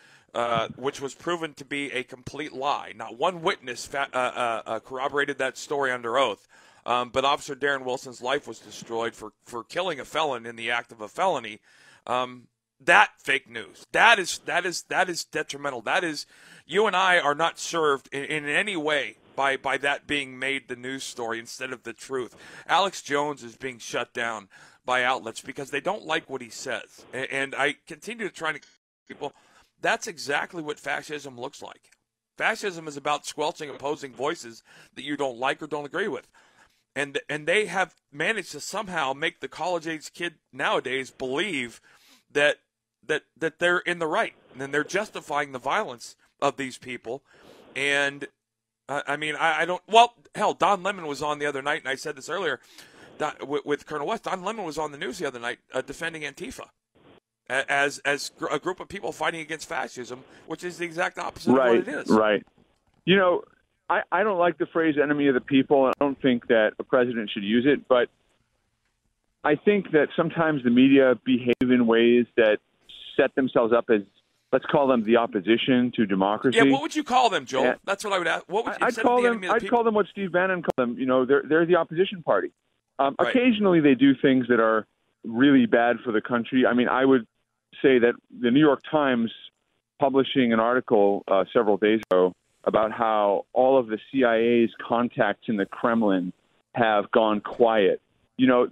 which was proven to be a complete lie. Not one witness corroborated that story under oath. But Officer Darren Wilson's life was destroyed for killing a felon in the act of a felony. That fake news. That is detrimental. That is, you and I are not served in any way by that being made the news story instead of the truth. Alex Jones is being shut down by outlets because they don't like what he says. And I continue to try to people. That's exactly what fascism looks like. Fascism is about squelching opposing voices that you don't like or don't agree with. And they have managed to somehow make the college-age kid nowadays believe that they're in the right, and they're justifying the violence of these people. And I don't. Well, hell, Don Lemon was on the other night, and I said this earlier with Colonel West. Don Lemon was on the news the other night defending Antifa as a group of people fighting against fascism, which is the exact opposite of what it is. Right. You know, I don't like the phrase "enemy of the people." I don't think that a president should use it, but I think that sometimes the media behave in ways that set themselves up as, let's call them the opposition to democracy. Yeah, what would you call them, Joel? That's what I would ask. What would I'd call them what Steve Bannon called them. You know, they're the opposition party. Occasionally they do things that are really bad for the country. I mean, I would say that the New York Times publishing an article several days ago about how all of the CIA's contacts in the Kremlin have gone quiet. You know,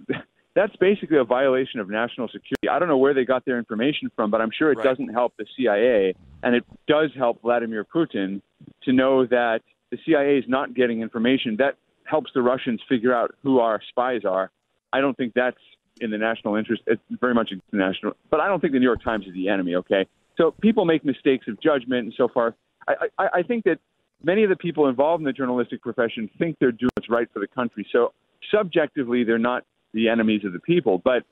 that's basically a violation of national security. I don't know where they got their information from, but I'm sure it doesn't help the CIA, and it does help Vladimir Putin to know that the CIA is not getting information. That helps the Russians figure out who our spies are. I don't think that's in the national interest. It's very much international, but I don't think the New York Times is the enemy, okay? So people make mistakes of judgment and so forth. I think that many of the people involved in the journalistic profession think they're doing what's right for the country. So subjectively, they're not the enemies of the people. But,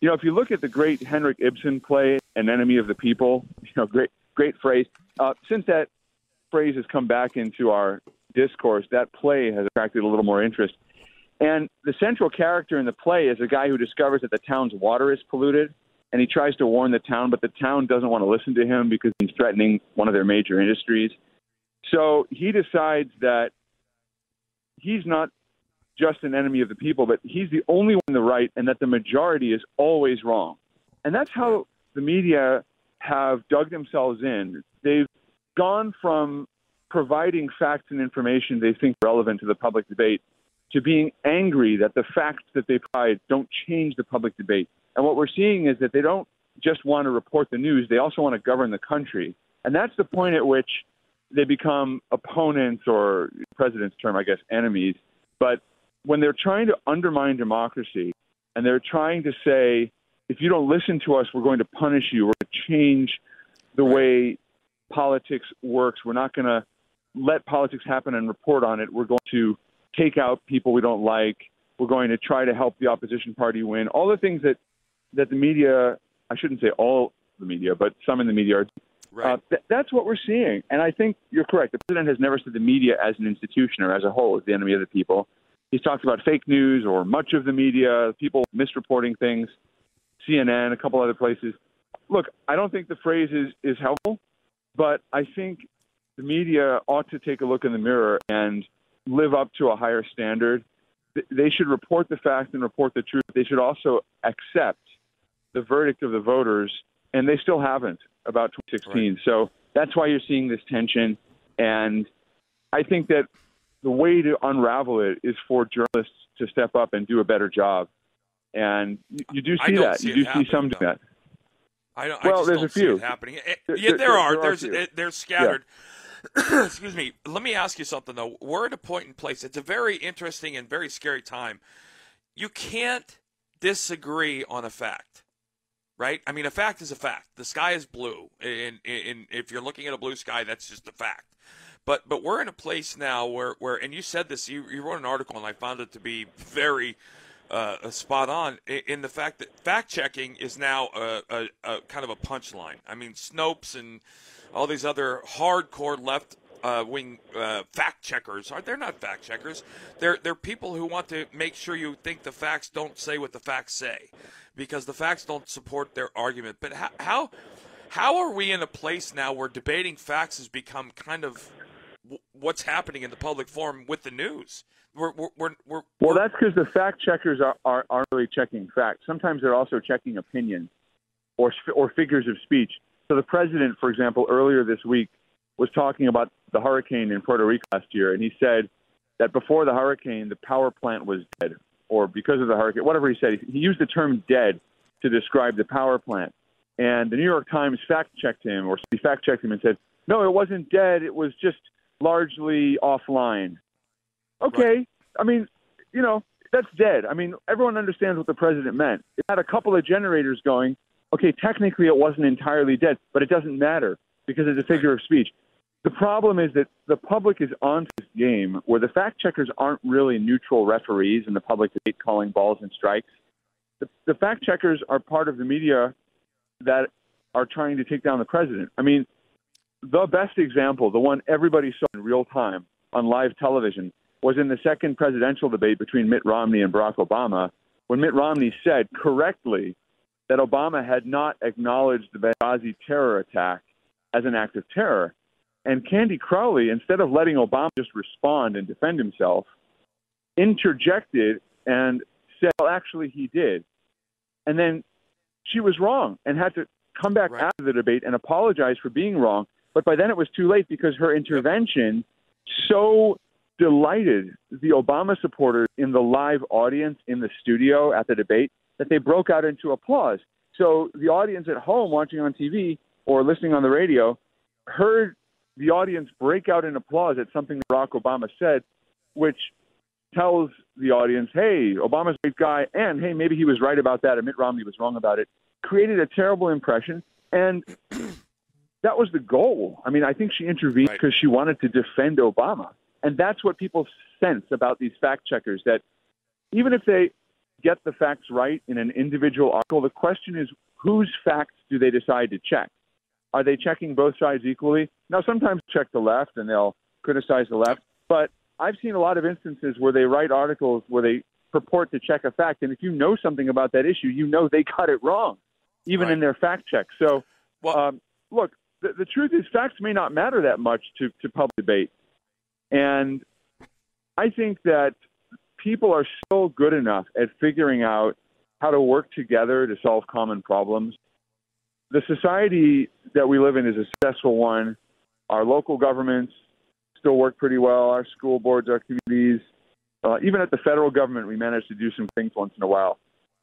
you know, if you look at the great Henrik Ibsen play, An Enemy of the People, you know, great phrase. Since that phrase has come back into our discourse, that play has attracted a little more interest. And the central character in the play is a guy who discovers that the town's water is polluted, and he tries to warn the town, but the town doesn't want to listen to him because he's threatening one of their major industries. So he decides that he's not just an enemy of the people, but he's the only one in the right, and that the majority is always wrong. And that's how the media have dug themselves in. They've gone from providing facts and information they think relevant to the public debate to being angry that the facts that they provide don't change the public debate. And what we're seeing is that they don't just want to report the news, they also want to govern the country. And that's the point at which they become opponents, or president's term, I guess, enemies. But when they're trying to undermine democracy and they're trying to say, if you don't listen to us, we're going to punish you, we're going to change the way politics works, we're not going to let politics happen and report on it, we're going to take out people we don't like, we're going to try to help the opposition party win, all the things that the media, I shouldn't say all the media, but some in the media are, that's what we're seeing. And I think you're correct. The president has never said the media as an institution or as a whole is the enemy of the people. He's talked about fake news or much of the media, people misreporting things, CNN, a couple other places. Look, I don't think the phrase is helpful, but I think the media ought to take a look in the mirror and live up to a higher standard. They should report the facts and report the truth. They should also accept the verdict of the voters, and they still haven't about 2016. So that's why you're seeing this tension. And I think that the way to unravel it is for journalists to step up and do a better job. And you do see that. You do see some do that. Well, there's a few happening. They're scattered. Yeah. Excuse me. Let me ask you something, though. We're at a point in place. It's a very interesting and very scary time. You can't disagree on a fact, right? I mean, a fact is a fact. The sky is blue. And if you're looking at a blue sky, that's just a fact. But we're in a place now where and you said this, you wrote an article, and I found it to be very spot on in the fact that fact-checking is now a kind of a punchline. I mean, Snopes and all these other hardcore left-wing fact checkers, they're not fact checkers. They're people who want to make sure you think the facts don't say what the facts say, because the facts don't support their argument. But how are we in a place now where debating facts has become kind of what's happening in the public forum with the news? Well, that's because the fact checkers aren't really checking facts. Sometimes they're also checking opinions or figures of speech. So the president, for example, earlier this week was talking about the hurricane in Puerto Rico last year, and he said that before the hurricane, the power plant was dead, or because of the hurricane, whatever he said. He used the term dead to describe the power plant. And the New York Times fact-checked him, or he fact-checked him and said, no, it wasn't dead, it was just largely offline. Okay, I mean, you know, that's dead. I mean, everyone understands what the president meant. It had a couple of generators going. Okay, technically it wasn't entirely dead, but it doesn't matter because it's a figure of speech. The problem is that the public is on this game where the fact checkers aren't really neutral referees in the public debate calling balls and strikes. The fact checkers are part of the media that are trying to take down the president. I mean, the best example, the one everybody saw in real time on live television, was in the second presidential debate between Mitt Romney and Barack Obama, when Mitt Romney said correctly that Obama had not acknowledged the Benghazi terror attack as an act of terror. And Candy Crowley, instead of letting Obama just respond and defend himself, interjected and said, well, actually, he did. And then she was wrong and had to come back after the debate and apologize for being wrong. But by then it was too late because her intervention so delighted the Obama supporters in the live audience in the studio at the debate that they broke out into applause. So the audience at home watching on TV or listening on the radio heard the audience break out in applause at something Barack Obama said, which tells the audience, hey, Obama's a great guy, and hey, maybe he was right about that, and Mitt Romney was wrong about it. Created a terrible impression, and that was the goal. I mean, I think she intervened because she wanted to defend Obama. And that's what people sense about these fact checkers, that even if they get the facts right in an individual article, the question is, whose facts do they decide to check? Are they checking both sides equally? Now, sometimes check the left and they'll criticize the left, but I've seen a lot of instances where they write articles where they purport to check a fact, and if you know something about that issue, you know they got it wrong, even in their fact check. So, look, the truth is facts may not matter that much to public debate. And I think that people are still good enough at figuring out how to work together to solve common problems. The society that we live in is a successful one. Our local governments still work pretty well. Our school boards, our communities, even at the federal government, we manage to do some things once in a while.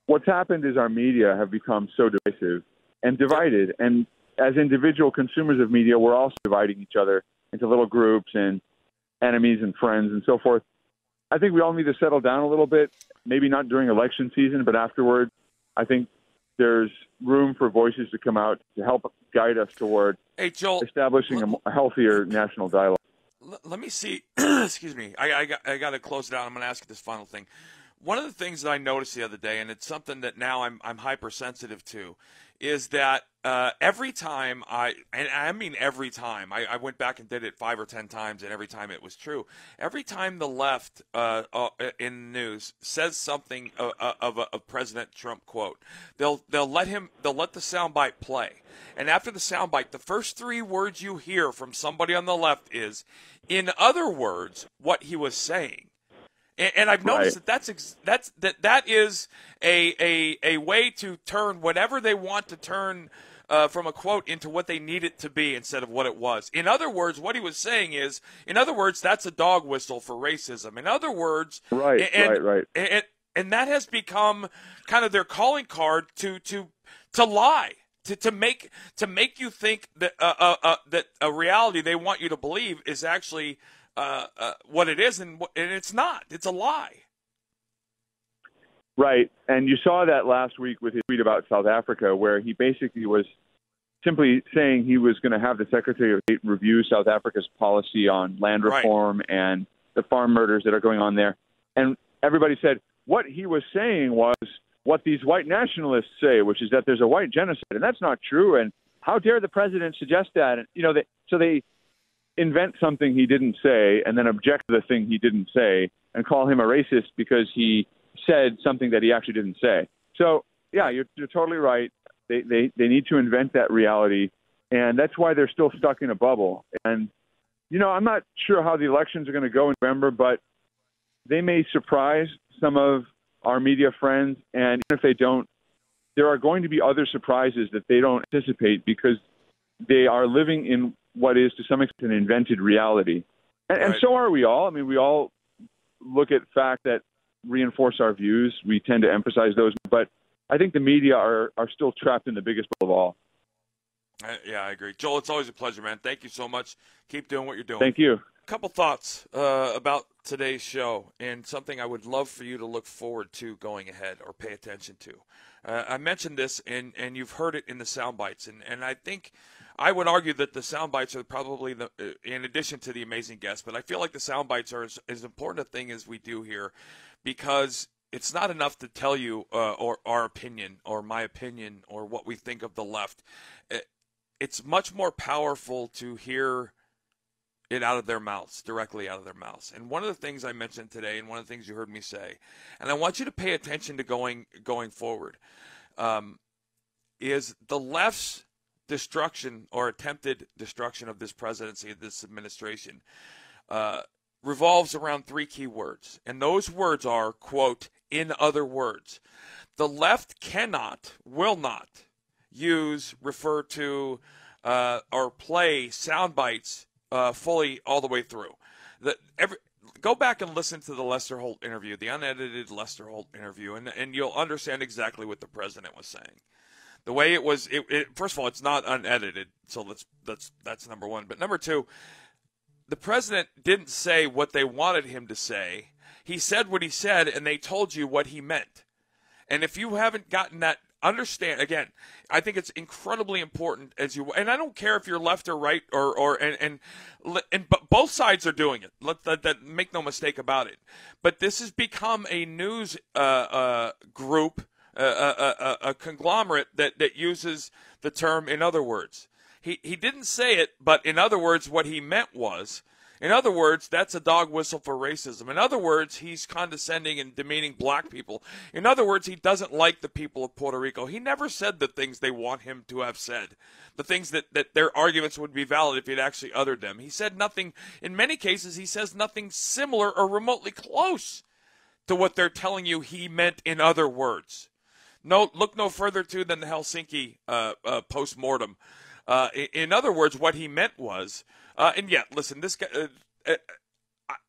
What's happened is our media have become so divisive and divided. And as individual consumers of media, we're also dividing each other into little groups and enemies and friends and so forth. I think we all need to settle down a little bit, maybe not during election season, but afterward. I think there's room for voices to come out to help guide us toward establishing a healthier national dialogue. Let me see. Excuse me. I got to close it out. I'm going to ask you this final thing. One of the things that I noticed the other day, and it's something that now I'm hypersensitive to, is that every time I went back and did it 5 or 10 times, and every time it was true. Every time the left in the news says something of a President Trump quote, they'll let the soundbite play, and after the soundbite, the first 3 words you hear from somebody on the left is, in other words, what he was saying. And I've noticed that is a way to turn whatever they want to turn from a quote into what they need it to be instead of what it was. In other words, what he was saying is, that's a dog whistle for racism. In other words, and that has become kind of their calling card to lie. To make you think that that a reality they want you to believe is actually what it is, and it's not. It's a lie. Right, and you saw that last week with his tweet about South Africa, where he basically was simply saying he was going to have the Secretary of State review South Africa's policy on land reform and the farm murders that are going on there. And everybody said what he was saying was what these white nationalists say, which is that there's a white genocide, and that's not true. And how dare the president suggest that? And so they invent something he didn't say and then object to the thing he didn't say and call him a racist because he said something that he actually didn't say. So, yeah, you're totally right. They need to invent that reality, and that's why they're still stuck in a bubble. And, I'm not sure how the elections are going to go in November, but they may surprise some of our media friends, and even if they don't, there are going to be other surprises that they don't anticipate because they are living in what is to some extent an invented reality. And so are we all. I mean, we all look at facts that reinforce our views. We tend to emphasize those, but I think the media are still trapped in the biggest bubble of all. Yeah, I agree. Joel, it's always a pleasure, man. Thank you so much. Keep doing what you're doing. Thank you. A couple thoughts about today's show and something I would love for you to look forward to going ahead or pay attention to. I mentioned this, and you've heard it in the sound bites, and I think I would argue that the sound bites are probably in addition to the amazing guests, but I feel like the sound bites are as important a thing as we do here, because it's not enough to tell you or our opinion or my opinion or what we think of the left. It's much more powerful to hear it out of their mouths, directly out of their mouths. And one of the things I mentioned today, and one of the things you heard me say, and I want you to pay attention to going forward. is the left's destruction or attempted destruction of this presidency, of this administration, revolves around three key words. And those words are, quote, in other words. The left cannot, will not use, refer to, or play sound bites fully all the way through. Go back and listen to the Lester Holt interview, the unedited Lester Holt interview, and you'll understand exactly what the president was saying. The way it was, first of all, it's not unedited, so that's number one. But number two, the president didn't say what they wanted him to say. He said what he said, and they told you what he meant. And if you haven't gotten that, understand, again, I think it's incredibly important and I don't care if you're left or right but both sides are doing it. Make no mistake about it. But this has become a news group, a conglomerate that uses the term in other words. He didn't say it, but in other words, what he meant was, in other words, that's a dog whistle for racism. In other words, he's condescending and demeaning black people. In other words, he doesn't like the people of Puerto Rico. He never said the things they want him to have said, the things that their arguments would be valid if he'd actually uttered them. He said nothing, in many cases, he says nothing similar or remotely close to what they're telling you he meant in other words. Look no further than the Helsinki post-mortem. In other words, what he meant was, and yet, listen, this guy,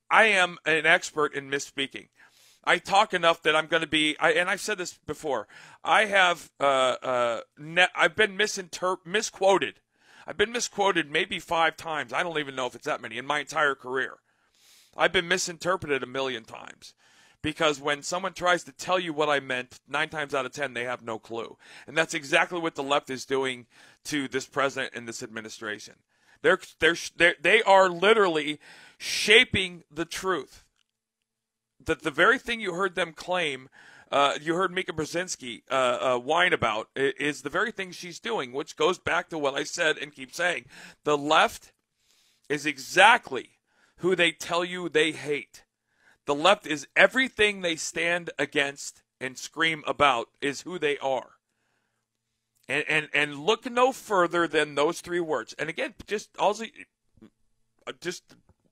I am an expert in misspeaking. I talk enough that I'm going to be, and I've said this before, I've been misquoted. I've been misquoted maybe 5 times. I don't even know if it's that many in my entire career. I've been misinterpreted 1 million times. Because when someone tries to tell you what I meant, 9 times out of 10, they have no clue. And that's exactly what the left is doing to this president and this administration. They are literally shaping the truth. That the very thing you heard them claim, you heard Mika Brzezinski whine about, is the very thing she's doing, which goes back to what I said and keep saying. The left is exactly who they tell you they hate. The left is everything they stand against and scream about is who they are. And look no further than those 3 words. And again, just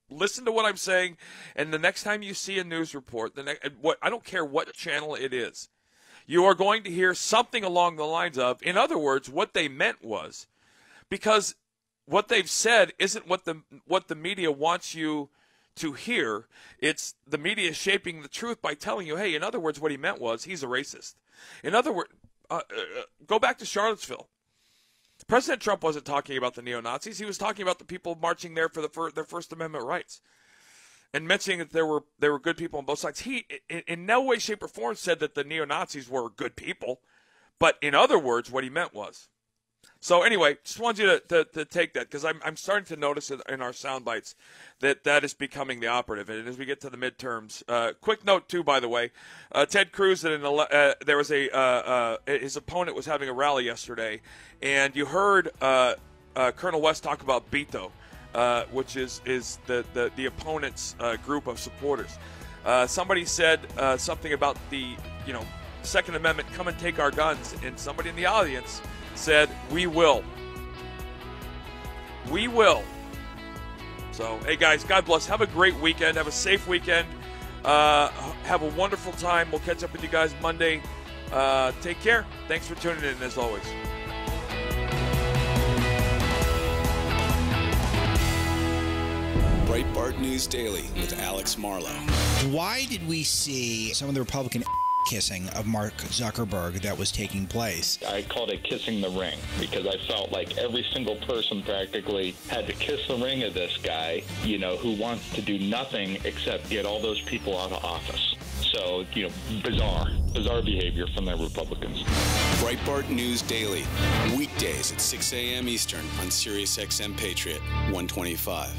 listen to what I'm saying. And the next time you see a news report, I don't care what channel it is, you are going to hear something along the lines of, in other words, what they meant was, because what they've said isn't what the media wants you to hear. It's the media shaping the truth by telling you, hey, in other words, what he meant was he's a racist. In other words, go back to Charlottesville. President Trump wasn't talking about the neo-Nazis. He was talking about the people marching there for their First Amendment rights and mentioning that there were good people on both sides. He, in no way, shape, or form said that the neo-Nazis were good people. But in other words, what he meant was. So anyway, just wanted you to take that, because I'm starting to notice in our sound bites that is becoming the operative. And as we get to the midterms, quick note too, by the way, Ted Cruz, there was his opponent was having a rally yesterday, and you heard Colonel West talk about Beto, which is the opponent's group of supporters. Somebody said something about the Second Amendment, come and take our guns, and somebody in the audience said, we will. We will. So, hey, guys, God bless. Have a great weekend. Have a safe weekend. Have a wonderful time. We'll catch up with you guys Monday. Take care. Thanks for tuning in, as always. Breitbart News Daily with Alex Marlow. Why did we see some of the Republican kissing of Mark Zuckerberg that was taking place? I called it kissing the ring, because I felt like every single person practically had to kiss the ring of this guy, who wants to do nothing except get all those people out of office. So, bizarre behavior from the Republicans. Breitbart News Daily, weekdays at 6 a.m. Eastern on Sirius XM Patriot 125.